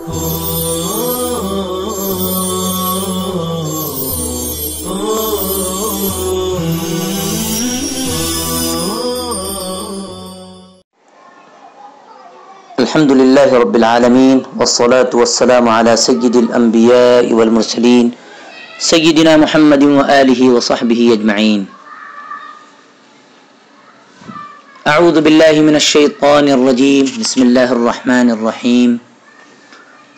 الحمد لله رب العالمين والصلاة والسلام على سيد الأنبياء والمرسلين سيدنا محمد وآله وصحبه أجمعين. أعوذ بالله من الشيطان الرجيم. بسم الله الرحمن الرحيم.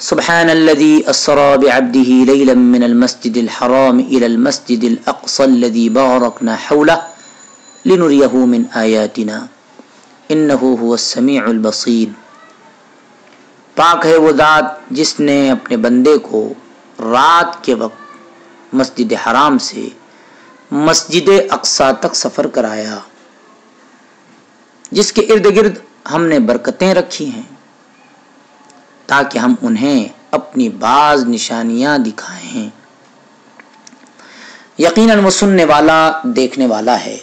سبحان الذي أسرى بعبده ليلا من المسجد الحرام إلى المسجد الأقصى الذي باركنا حوله لنريه من آياتنا إنه هو السميع البصير. پاک ہے وہ ذات جس نے اپنے بندے کو رات کے وقت مسجد حرام سے مسجد اقصی تک سفر کرایا، جس کے ارد گرد ہم نے برکتیں رکھی ہیں تاکہ ہم انہیں اپنی بعض نشانیاں دکھائیں. یقیناً وہ سننے والا دیکھنے والا ہے.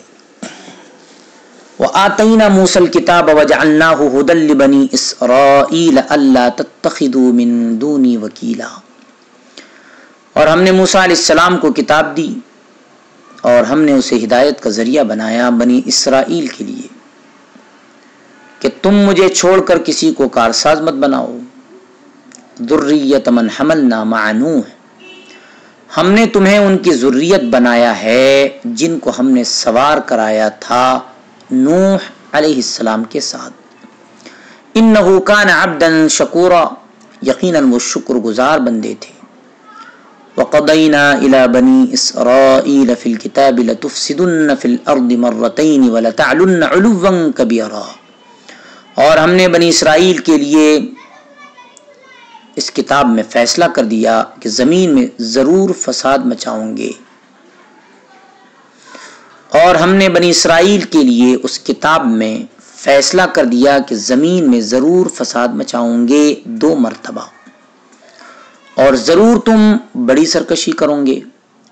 وَآتَيْنَا مُوسَى الْكِتَابَ وَجَعَلْنَاهُ هُدًى لِبَنِي إِسْرَائِيلَ أَلَّا تَتَّخِذُوا مِن دُونِي وَكِيلًا. اور ہم نے موسیٰ علیہ السلام کو کتاب دی اور ہم نے اسے ہدایت کا ذریعہ بنایا بنی اسرائیل کے لیے کہ تم مجھے چھوڑ کر کسی کو کارساز مت بناؤ. ذُرِّيَّةَ مَنْ حَمَلْنَا مَعَ نُوحٍ. ہم نے تمہیں ان کی ذریت بنایا ہے جن کو ہم نے سوار کرایا تھا نوح علیہ السلام کے ساتھ. انہ کان عبدا شکورا. یقیناً وہ شکر گزار بندے تھے. وقضینا الی بنی اسرائیل فی الکتاب لتفسدن فی الارض مرتین ولتعلن علوا کبیرا. اور ہم نے بنی اسرائیل کے لیے اس کتاب میں فیصلہ کر دیا کہ زمین میں ضرور فساد مچاؤں گے. اور ہم نے بنی اسرائیل کے لیے اس کتاب میں فیصلہ کر دیا کہ زمین میں ضرور فساد مچاؤں گے 2 مرتبہ، اور ضرور تم بڑی سرکشی کرو گے.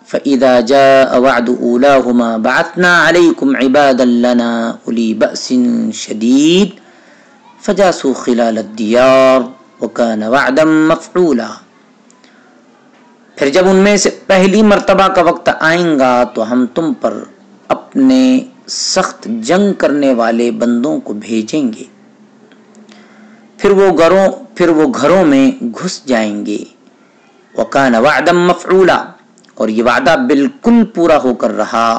فَإِذَا جَاءَ وَعْدُ أُولَاهُمَا بَعَثْنَا عَلَيْكُمْ عِبَادًا لَنَا أُولِي بَأْسٍ شَدِيدٍ فَجَاسُوا خِلَالَ الدِّيَارِ وَكَانَ وَعْدًا مَفْعُولًا. پھر جب ان میں سے پہلی مرتبہ کا وقت آئیں گا تو ہم تم پر اپنے سخت جنگ کرنے والے بندوں کو بھیجیں گے، پھر وہ گھروں میں گھس جائیں گے. وَكَانَ وَعْدًا مَفْعُولًا. اور یہ وعدہ بالکل پورا ہو کر رہا.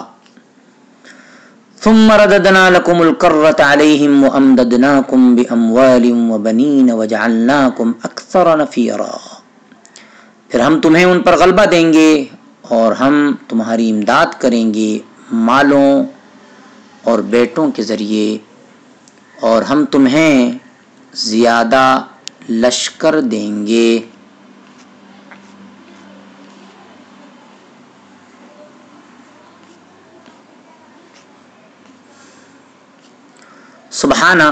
ثُمَّ رَدَدْنَا لَكُمُ الْكَرَّةَ عَلَيْهِمْ وَأَمْدَدْنَاكُمْ بِأَمْوَالٍ وَبَنِينَ وَجَعَلْنَاكُمْ أَكْثَرَ نَفِيرًا. پھر ہم تمہیں ان پر غلبہ دیں گے اور ہم تمہاری امداد کریں گے مالوں اور بیٹوں کے ذریعے، اور ہم تمہیں زیادہ لشکر دیں گے. سبحانہ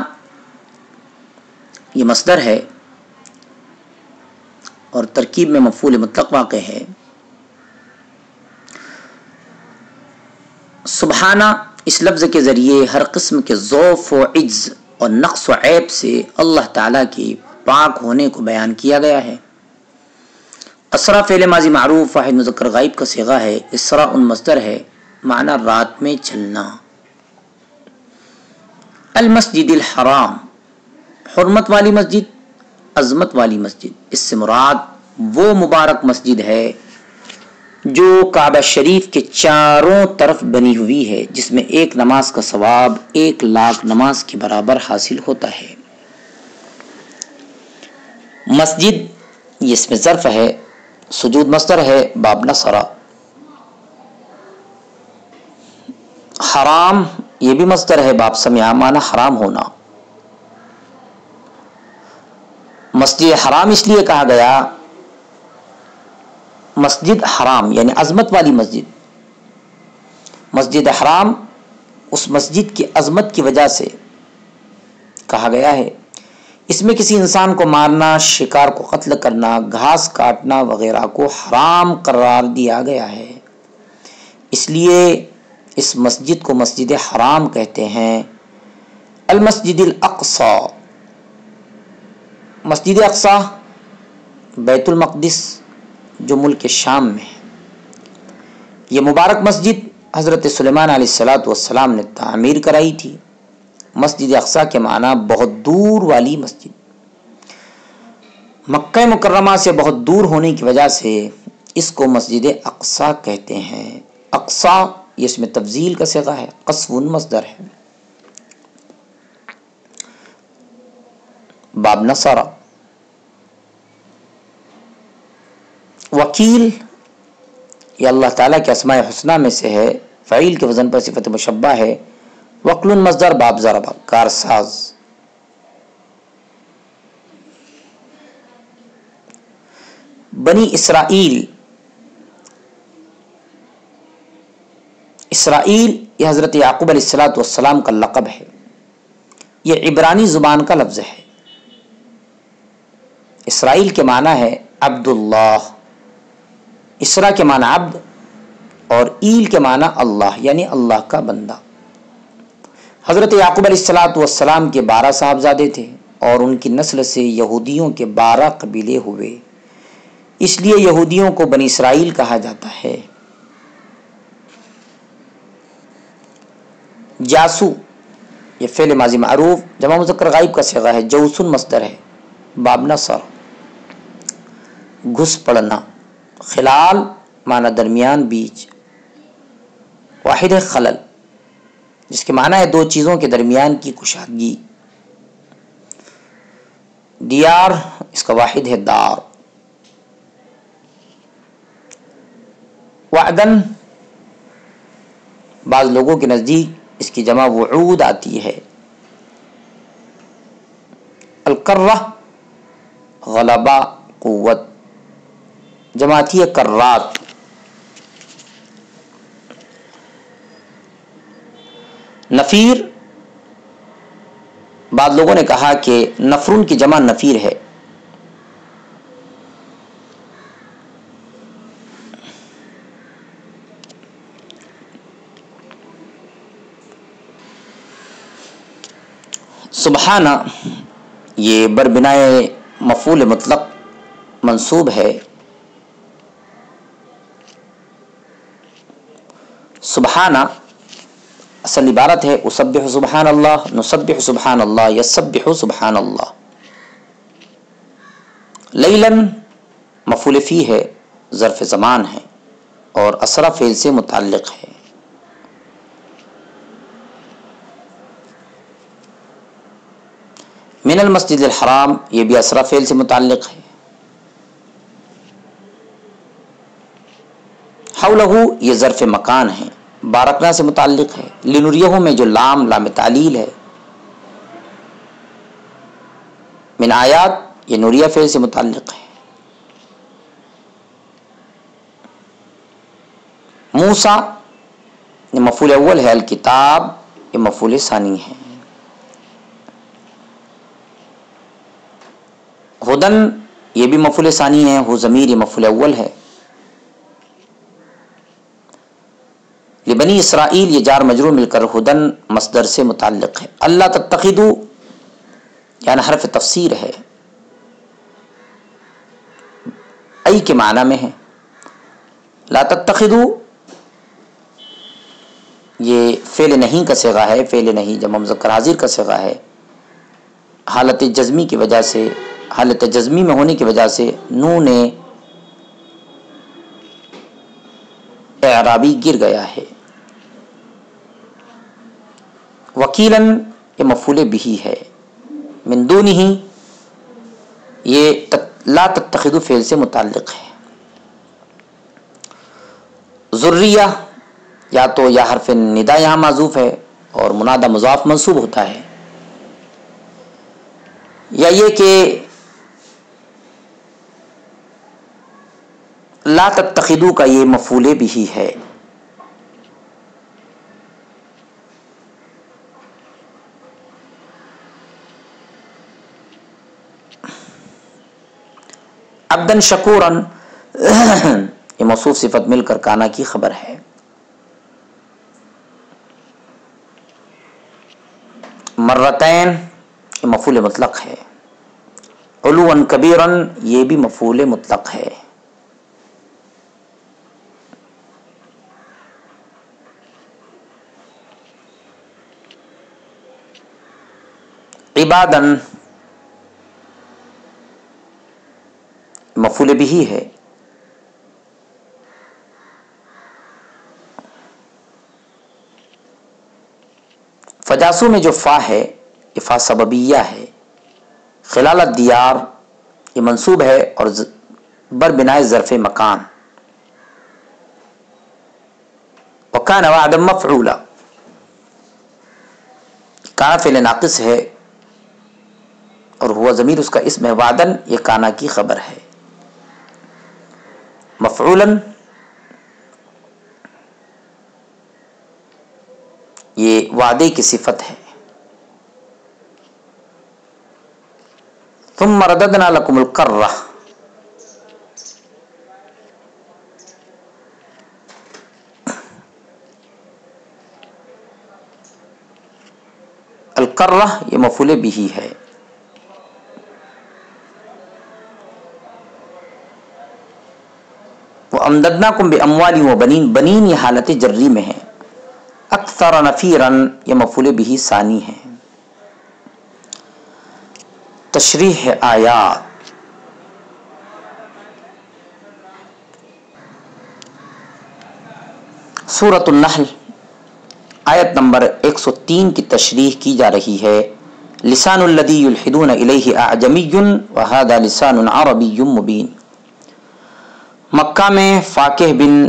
یہ مصدر ہے اور ترکیب میں مفعول مطلق واقع ہے. سبحانہ اس لفظ کے ذریعے ہر قسم کے ضعف و عجز اور نقص و عیب سے اللہ تعالیٰ کے پاک ہونے کو بیان کیا گیا ہے. اسرا فعل ماضی معروف واحد مذکر غائب کا صیغہ ہے. اسرا مصدر ہے، معنی رات میں چلنا. المسجد الحرام حرمت والی مسجد، عظمت والی مسجد. اس سے مراد وہ مبارک مسجد ہے جو کعبہ شریف کے چاروں طرف بنی ہوئی ہے، جس میں ایک نماز کا ثواب 1,00,000 نماز کے برابر حاصل ہوتا ہے. مسجد یہ اس میں ظرف ہے، سجود مصدر ہے باب نصرہ. حرام یہ بھی مصدر ہے باب سمع، معنی حرام ہونا. مسجد حرام اس لیے کہا گیا، مسجد حرام یعنی عظمت والی مسجد. مسجد حرام اس مسجد کی عظمت کی وجہ سے کہا گیا ہے. اس میں کسی انسان کو مارنا، شکار کو قتل کرنا، گھاس کاٹنا وغیرہ کو حرام قرار دیا گیا ہے. اس لیے اس مسجد کو مسجد حرام کہتے ہیں. المسجد الاقصی، مسجد اقصی بیت المقدس جو ملک شام میں ہے، یہ مبارک مسجد حضرت سلیمان علیہ الصلوۃ والسلام نے تعمیر کرائی تھی۔ مسجد اقصیٰ کے معنی بہت دور والی مسجد۔ مکہ مکرمہ سے بہت دور ہونے کی وجہ سے اس کو مسجد اقصیٰ کہتے ہیں۔ اقصیٰ یہ اس میں تفضیل کا صیغہ ہے، قصو مصدر ہے۔ باب نصر، وکیل یہ اللہ تعالیٰ کے اسماء حسنہ میں سے ہے، فعیل کے وزن پر صفت مشبہ ہے۔ وکل مصدر باب ضرب، کارساز۔ بنی اسرائیل، اسرائیل یہ حضرت یعقوب علیہ الصلوۃ والسلام کا لقب ہے، یہ عبرانی زبان کا لفظ ہے۔ اسرائیل کے معنی ہے عبداللہ، اسرا کے معنی عبد اور ایل کے معنی اللہ، یعنی اللہ کا بندہ۔ حضرت یعقوب علیہ الصلوۃ والسلام کے 12 صاحبزادے تھے اور ان کی نسل سے یہودیوں کے 12 قبیلے ہوئے، اس لیے یہودیوں کو بنی اسرائیل کہا جاتا ہے۔ جاسو یہ فعل ماضی معروف جمع مذکر غائب کا صیغہ ہے، جوسن مصدر ہے۔ باب نصر، گھس پڑنا۔ خلال معنی درمیان، بیچ۔ واحد خلل جس کے معنی ہے دو چیزوں کے درمیان کی کشادگی۔ دیار اس کا واحد ہے دار۔ وعدن بعض لوگوں کے نزدیک اس کی جمع وعود آتی ہے۔ القرہ غلبہ قوت، جمع آتی ہے کرات۔ نفیر بعض لوگوں نے کہا کہ نفرن کی جمع نفیر ہے۔ سبحانہ یہ بربنائے مفعول مطلق منصوب ہے۔ سبحانہ اصل عبارت ہے اسبح سبحان اللہ، نسبح سبحان اللہ، یسبح سبحان اللہ۔ لیلن مفعول فی ہے، ظرف زمان ہے اور اسرا فعل سے متعلق ہے۔ من المسجد الحرام یہ بھی اسرا فعل سے متعلق ہے۔ حولہ یہ ظرف مکان ہے، بارکنا سے متعلق ہے۔ لنریہ میں جو لام تعلیل ہے۔ من آیات یہ نوریہ فعل سے متعلق ہے۔ موسیٰ یہ مفعول اول ہے، الکتاب یہ مفعول ثانی ہے۔ ہدن یہ بھی مفعول ثانی ہے، ہو ضمیر یہ مفعول اول ہے۔ لبنی اسرائیل یہ جار مجرور مل کر ہدن مصدر سے متعلق ہے۔ اللہ تتخذو یعنی حرف تفسیر ہے، ای کے معنی میں ہے۔ لا تتخذو یہ فعل نہیں کا صیغہ ہے، فعل نہیں جمع مذکر حاضر کا صیغہ ہے۔ حالت جزمی کی وجہ سے، حالت جزمی میں ہونے کی وجہ سے نون اعرابی گر گیا ہے۔ وکیلن یہ مفعول بہ ہے۔ من دونہ یہ لا تتخذوا فعل سے متعلق ہے۔ ذریہ یا تو یا حرف ندا یہاں معذوف ہے اور منادہ مضاف منصوب ہوتا ہے، یا یہ کہ لا تتخذوا کا یہ مفعول بہ ہے۔ عبدن شکورن یہ موصوف صفت مل کر کانا کی خبر ہے۔ مرتین یہ مفعول مطلق ہے۔ علوا کبیرا یہ بھی مفعول مطلق ہے. عبادن مفعول بھی ہے. فجاسو میں جو فا ہے یہ فا سببیہ ہے. خلال الدیار یہ منصوب ہے اور بر بنائے ظرف مکان. وکان وعدا مفعولا کانا فعل ناقص ہے اور ہوا ضمیر اس کا اسم ہے. وعدن یہ کانا کی خبر ہے. مفعولاً یہ وعدے کی صفت ہے. ثم رددنا لكم الكرة الکرہ یہ مفعول بھی ہے. وَأَمْدَدْنَاكُمْ بِأَمْوَالٍ وَبَنِينَ بنین یہ حالت جری میں ہے. اکثر نفیرن یہ مفعول بھی ثانی ہے. تشریح آیات. سورۃ النحل آیت نمبر 103 کی تشریح کی جا رہی ہے. لسان الذی یلحدون الیہ اعجمی وہذا لسان عربی مبین. مکہ میں فاقہ بن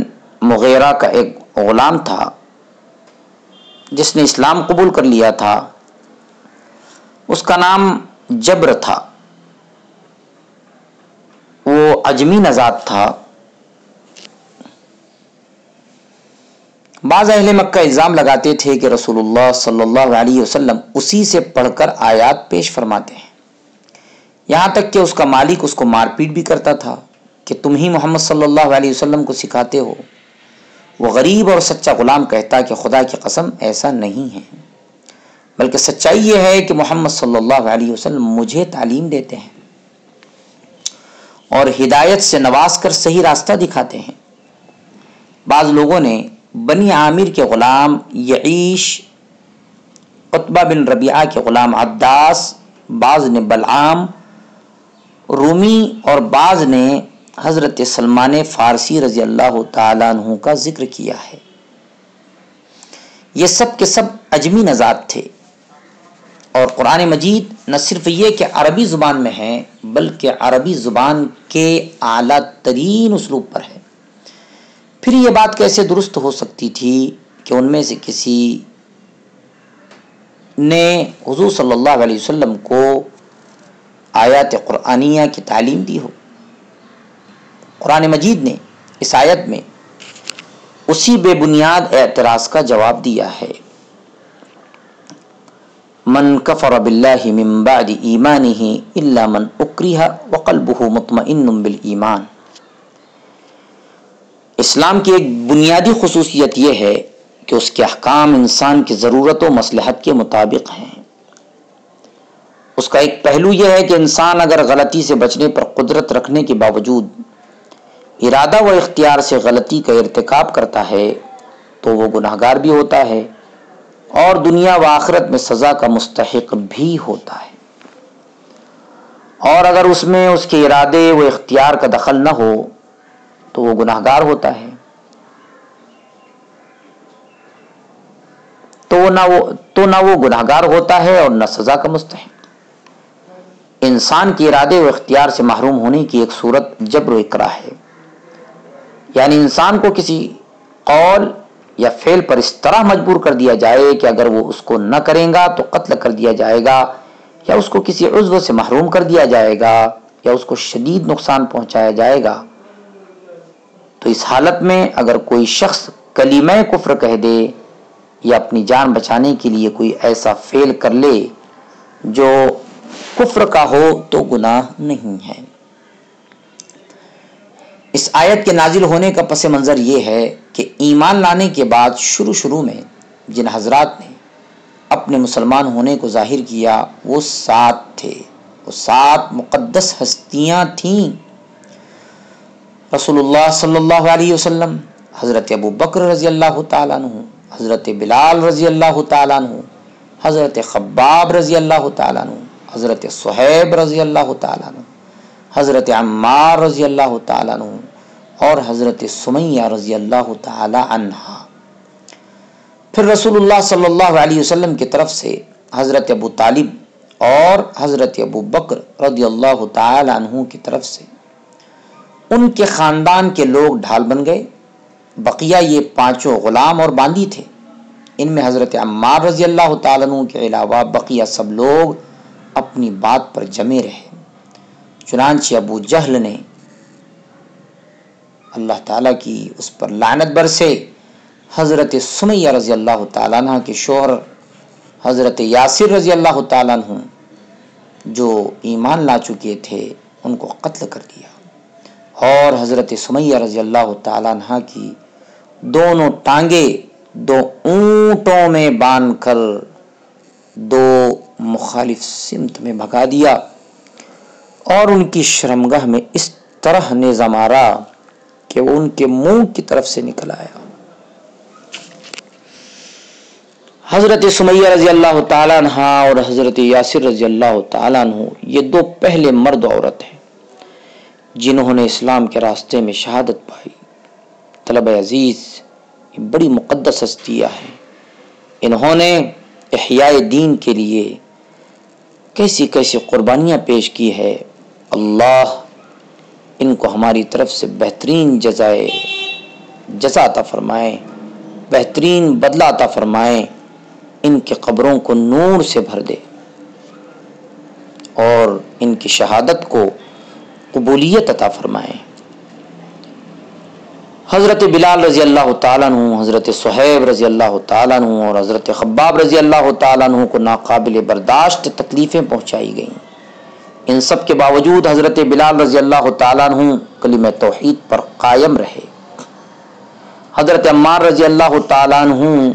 مغیرہ کا ایک غلام تھا جس نے اسلام قبول کر لیا تھا. اس کا نام جبر تھا. وہ عجمی نژاد تھا. بعض اہل مکہ الزام لگاتے تھے کہ رسول اللہ صلی اللہ علیہ وسلم اسی سے پڑھ کر آیات پیش فرماتے ہیں. یہاں تک کہ اس کا مالک اس کو مار پیٹ بھی کرتا تھا کہ تم ہی محمد صلی اللہ علیہ وسلم کو سکھاتے ہو. وہ غریب اور سچا غلام کہتا کہ خدا کی قسم ایسا نہیں ہے، بلکہ سچائی یہ ہے کہ محمد صلی اللہ علیہ وسلم مجھے تعلیم دیتے ہیں اور ہدایت سے نواز کر صحیح راستہ دکھاتے ہیں. بعض لوگوں نے بنی عامر کے غلام یعیش، عتبہ بن ربیعہ کے غلام عداس، بعض نے بلعام رومی اور بعض نے حضرت سلمان فارسی رضی اللہ تعالیٰ عنہ کا ذکر کیا ہے. یہ سب کے سب عجمی نژاد تھے اور قرآن مجید نہ صرف یہ کہ عربی زبان میں ہے بلکہ عربی زبان کے اعلیٰ ترین اسلوب پر ہے. پھر یہ بات کیسے درست ہو سکتی تھی کہ ان میں سے کسی نے حضور صلی اللہ علیہ وسلم کو آیات قرآنیہ کی تعلیم دی ہو. قرآن مجید نے اس آیت میں اسی بے بنیاد اعتراض کا جواب دیا ہے. من کفر باللہ من بعد ایمانہ الا من اکرہ وقلبہ مطمئن بالایمان. اسلام کی ایک بنیادی خصوصیت یہ ہے کہ اس کے احکام انسان کی ضرورت و مصلحت کے مطابق ہیں. اس کا ایک پہلو یہ ہے کہ انسان اگر غلطی سے بچنے پر قدرت رکھنے کے باوجود ارادہ و اختیار سے غلطی کا ارتکاب کرتا ہے تو وہ گناہگار بھی ہوتا ہے اور دنیا و آخرت میں سزا کا مستحق بھی ہوتا ہے. اور اگر اس میں اس کے ارادے و اختیار کا دخل نہ ہو تو وہ گناہگار ہوتا ہے. تو نہ وہ گناہگار ہوتا ہے اور نہ سزا کا مستحق. انسان کے ارادے و اختیار سے محروم ہونے کی ایک صورت جبر و اکراہ ہے، یعنی انسان کو کسی قول یا فعل پر اس طرح مجبور کر دیا جائے کہ اگر وہ اس کو نہ کرے گا تو قتل کر دیا جائے گا، یا اس کو کسی عضو سے محروم کر دیا جائے گا، یا اس کو شدید نقصان پہنچایا جائے گا. تو اس حالت میں اگر کوئی شخص کلمہ کفر کہہ دے یا اپنی جان بچانے کے لیے کوئی ایسا فعل کر لے جو کفر کا ہو تو گناہ نہیں ہے. اس آیت کے نازل ہونے کا پس منظر یہ ہے کہ ایمان لانے کے بعد شروع میں جن حضرات نے اپنے مسلمان ہونے کو ظاہر کیا وہ 7 تھے. وہ 7 مقدس ہستیاں تھیں، رسول اللہ صلی اللہ علیہ وسلم، حضرت ابو بکر رضی اللہ تعالیٰ عنہ، حضرت بلال رضی اللہ تعالیٰ عنہ، حضرت خباب رضی اللہ تعالیٰ عنہ، حضرت صہیب رضی اللہ تعالیٰ عنہ، حضرت عمار رضی اللہ تعالیٰ عنہ اور حضرت سمیہ رضی اللہ تعالیٰ عنہ۔ پھر رسول اللہ صلی اللہ علیہ وسلم کی طرف سے حضرت ابو طالب اور حضرت ابو بکر رضی اللہ تعالیٰ عنہ کی طرف سے ان کے خاندان کے لوگ ڈھال بن گئے۔ بقیہ یہ 5 غلام اور باندی تھے، ان میں حضرت عمار رضی اللہ تعالیٰ عنہ کے علاوہ بقیہ سب لوگ اپنی بات پر جمے رہے۔ چنانچہ ابو جہل نے اللہ تعالیٰ کی اس پر لعنت برسے، حضرت سمیہ رضی اللہ تعالیٰ عنہ کے شوہر حضرت یاسر رضی اللہ تعالیٰ عنہ جو ایمان لا چکے تھے ان کو قتل کر دیا، اور حضرت سمیہ رضی اللہ تعالیٰ عنہ کی دونوں ٹانگیں 2 اونٹوں میں باندھ کر 2 مخالف سمت میں بھگا دیا اور ان کی شرمگاہ میں اس طرح نیزہ مارا کہ وہ ان کے منہ کی طرف سے نکل آیا۔ حضرت سمیہ رضی اللہ تعالیٰ عنہ اور حضرت یاسر رضی اللہ تعالیٰ عنہ یہ 2 پہلے مرد عورت ہیں جنہوں نے اسلام کے راستے میں شہادت پائی۔ طلبہ عزیز، یہ بڑی مقدس ہستیاں ہیں، انہوں نے احیاء دین کے لیے کیسی کیسی قربانیاں پیش کی ہے۔ اللہ ان کو ہماری طرف سے بہترین جزا عطا فرمائے، بہترین بدلہ عطا فرمائے، ان کے قبروں کو نور سے بھر دے اور ان کی شہادت کو قبولیت عطا فرمائے۔ حضرت بلال رضی اللہ تعالیٰ عنہ، حضرت صہیب رضی اللہ تعالیٰ عنہ اور حضرت خباب رضی اللہ تعالیٰ عنہ کو ناقابل برداشت تکلیفیں پہنچائی گئیں۔ ان سب کے باوجود حضرت بلال رضی اللہ تعالیٰ عنہ کلمہ توحید پر قائم رہے۔ حضرت عمار رضی اللہ تعالیٰ عنہ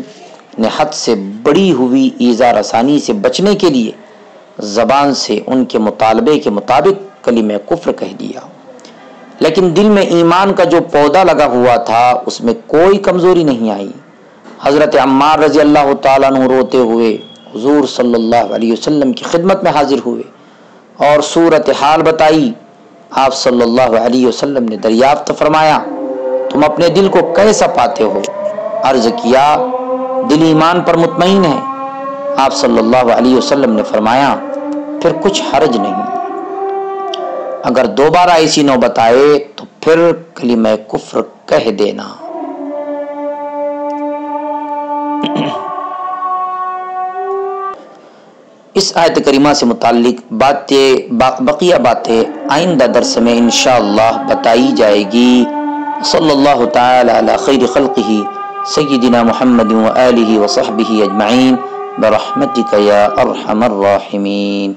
نے حد سے بڑی ہوئی ایذا رسانی سے بچنے کے لیے زبان سے ان کے مطالبے کے مطابق کلمہ کفر کہہ دیا، لیکن دل میں ایمان کا جو پودا لگا ہوا تھا اس میں کوئی کمزوری نہیں آئی۔ حضرت عمار رضی اللہ تعالیٰ عنہ روتے ہوئے حضور صلی اللہ علیہ وسلم کی خدمت میں حاضر ہوئے اور صورتحال بتائی۔ آپ صلی اللہ علیہ وسلم نے دریافت فرمایا، تم اپنے دل کو کیسا پاتے ہو؟ عرض کیا، دل ایمان پر مطمئن ہے۔ آپ صلی اللہ علیہ وسلم نے فرمایا، پھر کچھ حرج نہیں، اگر دوبارہ ایسی نوبت آئے تو پھر کلمہ کفر کہہ دینا۔ اس آیت کریمہ سے متعلق بقیہ باتیں آئندہ درس میں انشاءاللہ بتائی جائے گی۔ صلی اللہ تعالی علی خیر خلقہ سیدنا محمد و آلہ و صحبہ اجمعین برحمتک یا ارحم الراحمین۔